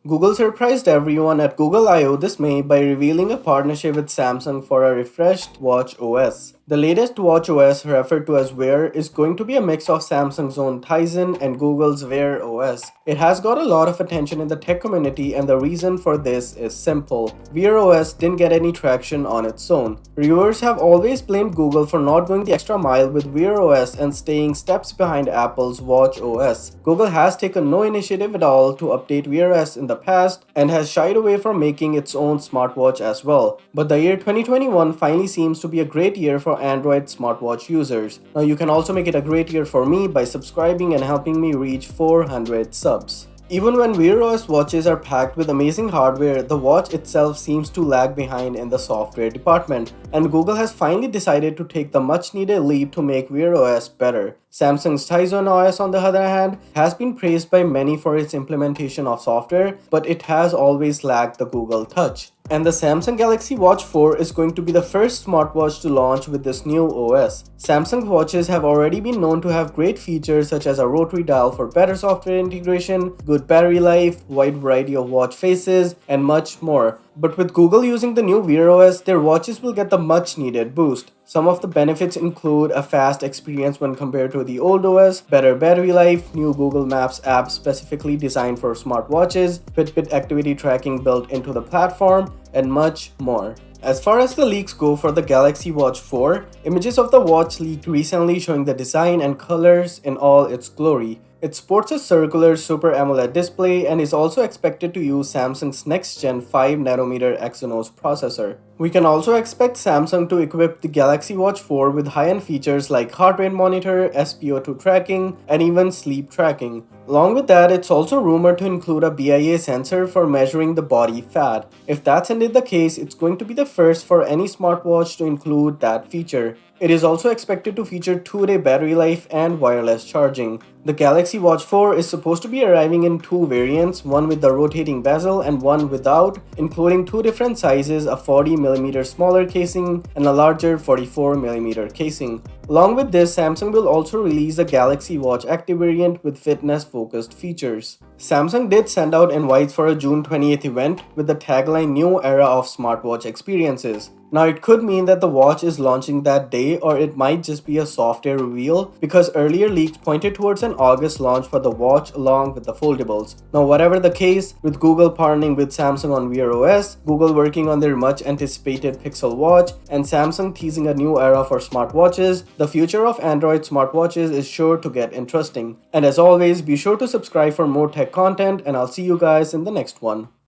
Google surprised everyone at Google I/O this May by revealing a partnership with Samsung for a refreshed Watch OS. The latest Watch OS, referred to as Wear, is going to be a mix of Samsung's own Tizen and Google's Wear OS. It has got a lot of attention in the tech community, and the reason for this is simple. Wear OS didn't get any traction on its own. Reviewers have always blamed Google for not going the extra mile with Wear OS and staying steps behind Apple's Watch OS. Google has taken no initiative at all to update Wear OS in the past and has shied away from making its own smartwatch as well. But the year 2021 finally seems to be a great year for Android smartwatch users. Now you can also make it a great year for me by subscribing and helping me reach 400 subs. Even when Wear OS watches are packed with amazing hardware, the watch itself seems to lag behind in the software department, and Google has finally decided to take the much needed leap to make Wear OS better. Samsung's Tizen OS, on the other hand, has been praised by many for its implementation of software, but it has always lacked the Google touch. And the Samsung Galaxy Watch 4 is going to be the first smartwatch to launch with this new OS. Samsung watches have already been known to have great features such as a rotary dial for better software integration, good battery life, wide variety of watch faces, and much more. But with Google using the new Wear OS, their watches will get the much needed boost. Some of the benefits include a fast experience when compared to the old OS, better battery life, new Google Maps app specifically designed for smartwatches, Fitbit activity tracking built into the platform, and much more. As far as the leaks go for the Galaxy Watch 4, images of the watch leaked recently showing the design and colors in all its glory. It sports a circular Super AMOLED display and is also expected to use Samsung's next-gen 5nm Exynos processor. We can also expect Samsung to equip the Galaxy Watch 4 with high-end features like heart rate monitor, SpO2 tracking, and even sleep tracking. Along with that, it's also rumored to include a BIA sensor for measuring the body fat. If that's indeed the case, it's going to be the first for any smartwatch to include that feature. It is also expected to feature 2-day battery life and wireless charging. The Galaxy Watch 4 is supposed to be arriving in two variants, one with the rotating bezel and one without, including two different sizes, a 40mm smaller casing and a larger 44mm casing. Along with this, Samsung will also release a Galaxy Watch Active variant with fitness-focused features. Samsung did send out invites for a June 28th event with the tagline "New Era of Smartwatch Experiences." Now it could mean that the watch is launching that day, or it might just be a software reveal because earlier leaks pointed towards an August launch for the watch along with the foldables. Now whatever the case, with Google partnering with Samsung on Wear OS, Google working on their much anticipated Pixel Watch, and Samsung teasing a new era for smartwatches, the future of Android smartwatches is sure to get interesting. And as always, be sure to subscribe for more tech content, and I'll see you guys in the next one.